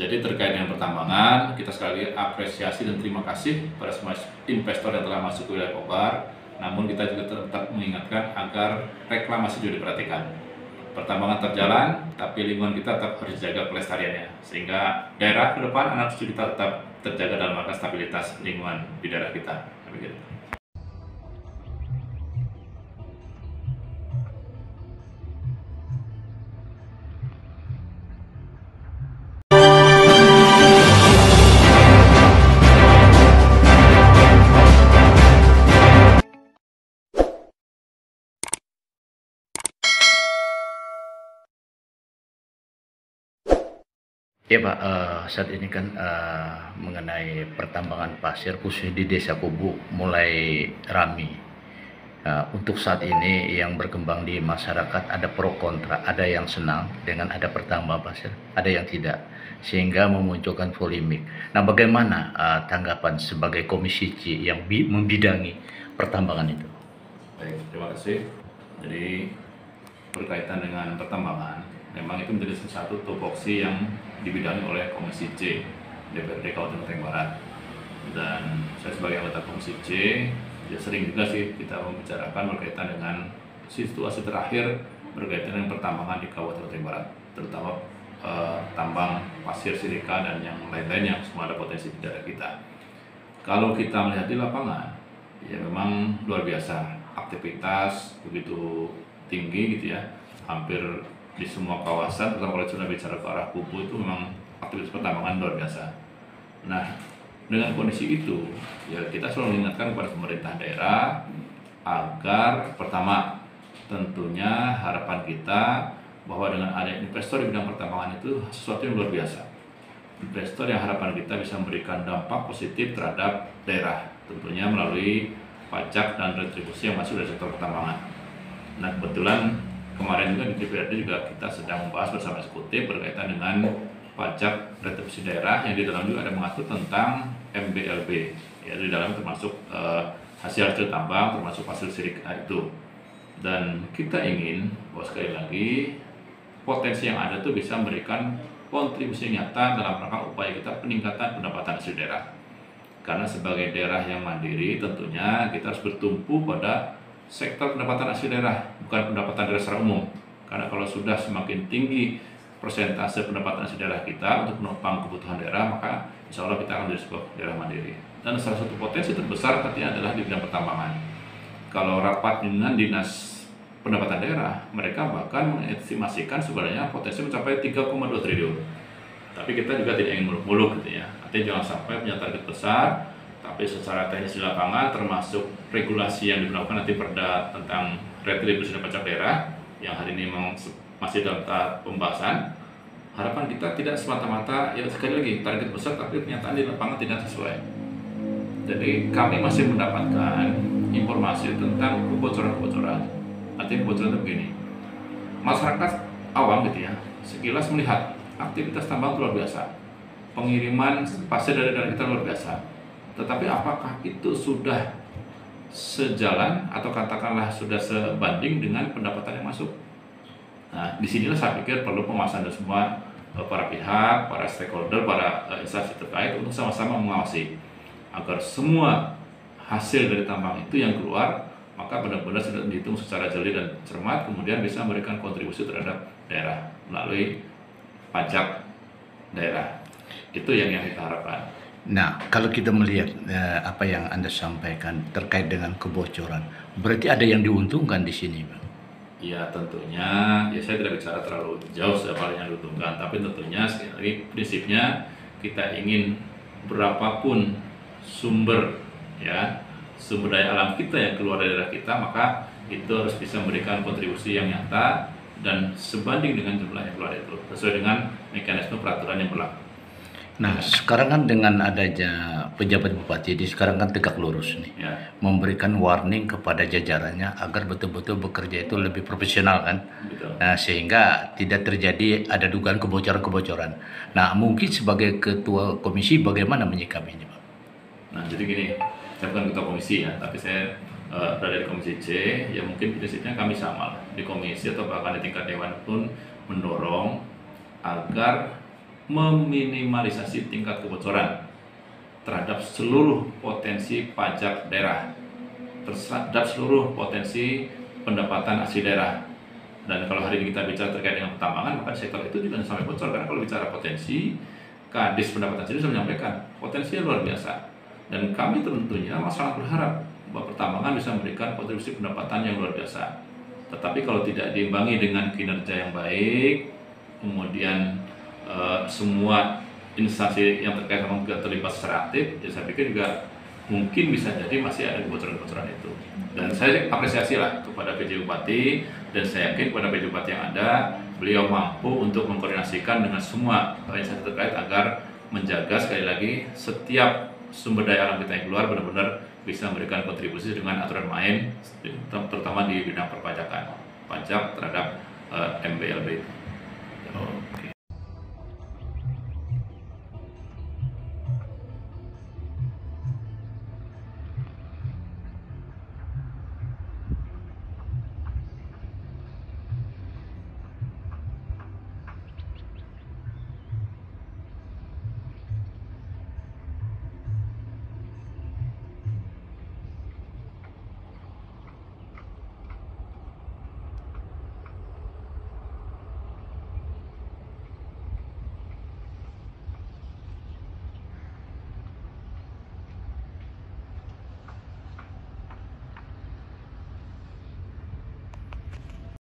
Jadi terkait dengan pertambangan, kita sekali lagi apresiasi dan terima kasih pada semua investor yang telah masuk ke wilayah Kobar. Namun kita juga tetap mengingatkan agar reklamasi juga diperhatikan. Pertambangan terjalan, tapi lingkungan kita tetap harus dijaga pelestariannya. Sehingga daerah ke depan anak cucu kita tetap terjaga dalam rangka stabilitas lingkungan di daerah kita. Begitu. Ya Pak, saat ini kan mengenai pertambangan pasir khususnya di Desa Kubu mulai ramai. Untuk saat ini yang berkembang di masyarakat ada pro kontra, ada yang senang dengan ada pertambangan pasir, ada yang tidak, sehingga memunculkan polemik. Nah, bagaimana tanggapan sebagai Komisi C yang membidangi pertambangan itu? Baik, terima kasih. Jadi berkaitan dengan pertambangan, memang itu menjadi salah satu tupoksi yang dibidangi oleh Komisi C DPRD Kabupaten Tangerang Barat. Dan saya sebagai anggota Komisi C, ya sering juga sih kita membicarakan berkaitan dengan situasi terakhir berkaitan dengan pertambangan di Kabupaten Tangerang Barat, terutama tambang pasir silika dan yang lain-lain yang semua ada potensi di daerah kita. Kalau kita melihat di lapangan, ya memang luar biasa, aktivitas begitu tinggi gitu ya, hampir di semua kawasan, terutama kalau sudah bicara ke arah Kubu itu memang aktivitas pertambangan luar biasa. Nah, dengan kondisi itu, ya kita selalu mengingatkan kepada pemerintah daerah agar pertama, tentunya harapan kita bahwa dengan adanya investor di bidang pertambangan itu sesuatu yang luar biasa. Investor yang harapan kita bisa memberikan dampak positif terhadap daerah, tentunya melalui pajak dan retribusi yang masuk dari sektor pertambangan. Nah, kebetulan kemarin juga di DPRD juga kita sedang membahas bersama eksekutif berkaitan dengan pajak retribusi daerah yang di dalam juga ada mengatur tentang MBLB, ya di dalam termasuk hasil tambang, termasuk hasil silika itu. Dan kita ingin bahwa sekali lagi potensi yang ada itu bisa memberikan kontribusi nyata dalam rangka upaya kita peningkatan pendapatan hasil daerah. Karena sebagai daerah yang mandiri tentunya kita harus bertumpu pada sektor pendapatan asli daerah, bukan pendapatan daerah secara umum. Karena kalau sudah semakin tinggi persentase pendapatan asli daerah kita untuk menopang kebutuhan daerah, maka insya Allah kita akan menjadi sebuah daerah mandiri. Dan salah satu potensi terbesar artinya adalah di bidang pertambangan. Kalau rapat dengan dinas pendapatan daerah, mereka bahkan mengestimasikan sebenarnya potensi mencapai 3,2 triliun. Tapi kita juga tidak ingin muluk-muluk gitu ya. Artinya jangan sampai punya target besar, tapi secara teknis di lapangan termasuk regulasi yang diberlakukan nanti perda tentang retribusi dan pajak daerah yang hari ini memang masih dalam tahap pembahasan. Harapan kita tidak semata-mata ya sekali lagi target besar tapi kenyataan di lapangan tidak sesuai. Jadi kami masih mendapatkan informasi tentang kebocoran-kebocoran. Artinya kebocoran itu begini, masyarakat awam gitu ya sekilas melihat aktivitas tambang luar biasa, pengiriman pasir dari daerah kita luar biasa. Tetapi apakah itu sudah sejalan atau katakanlah sudah sebanding dengan pendapatan yang masuk? Nah, disinilah saya pikir perlu pemahaman dari semua para pihak, para stakeholder, para instansi terkait untuk sama-sama mengawasi agar semua hasil dari tambang itu yang keluar maka benar-benar sudah dihitung secara jeli dan cermat, kemudian bisa memberikan kontribusi terhadap daerah melalui pajak daerah. Itu yang kita harapkan. Nah, kalau kita melihat apa yang Anda sampaikan terkait dengan kebocoran, berarti ada yang diuntungkan di sini, Bang? Ya tentunya, ya saya tidak bicara terlalu jauh siapa yang diuntungkan, tapi tentunya sekali lagi prinsipnya kita ingin berapapun sumber daya alam kita yang keluar dari daerah kita, maka itu harus bisa memberikan kontribusi yang nyata dan sebanding dengan jumlah yang keluar itu sesuai dengan mekanisme peraturan yang berlaku. Nah, sekarang kan dengan adanya pejabat bupati, sekarang kan tegak lurus nih, ya, memberikan warning kepada jajarannya agar betul-betul bekerja itu lebih profesional kan. betul. Nah, sehingga tidak terjadi ada dugaan kebocoran-kebocoran. Nah, mungkin sebagai ketua komisi bagaimana menyikapinya, Pak? Nah, jadi gini, saya bukan ketua komisi ya, tapi saya berada di komisi C, ya mungkin prinsipnya kami sama di komisi atau bahkan di tingkat dewan pun mendorong agar meminimalisasi tingkat kebocoran terhadap seluruh potensi pajak daerah, terhadap seluruh potensi pendapatan asli daerah. Dan kalau hari ini kita bicara terkait dengan pertambangan, maka sektor itu juga sampai bocor, karena kalau bicara potensi, Kadis Pendapatan sendiri sudah menyampaikan potensinya luar biasa. Dan kami tentunya sangat berharap bahwa pertambangan bisa memberikan kontribusi pendapatan yang luar biasa. Tetapi kalau tidak diimbangi dengan kinerja yang baik, kemudian semua instansi yang terkait memang tidak terlibat secara aktif, ya saya pikir juga mungkin bisa jadi masih ada kebocoran-kebocoran itu. Dan saya apresiasi lah kepada PJ Bupati, dan saya yakin kepada PJ Bupati yang ada, beliau mampu untuk mengkoordinasikan dengan semua instansi terkait agar menjaga sekali lagi setiap sumber daya alam kita yang keluar benar-benar bisa memberikan kontribusi dengan aturan main, terutama di bidang perpajakan, pajak terhadap MBLB.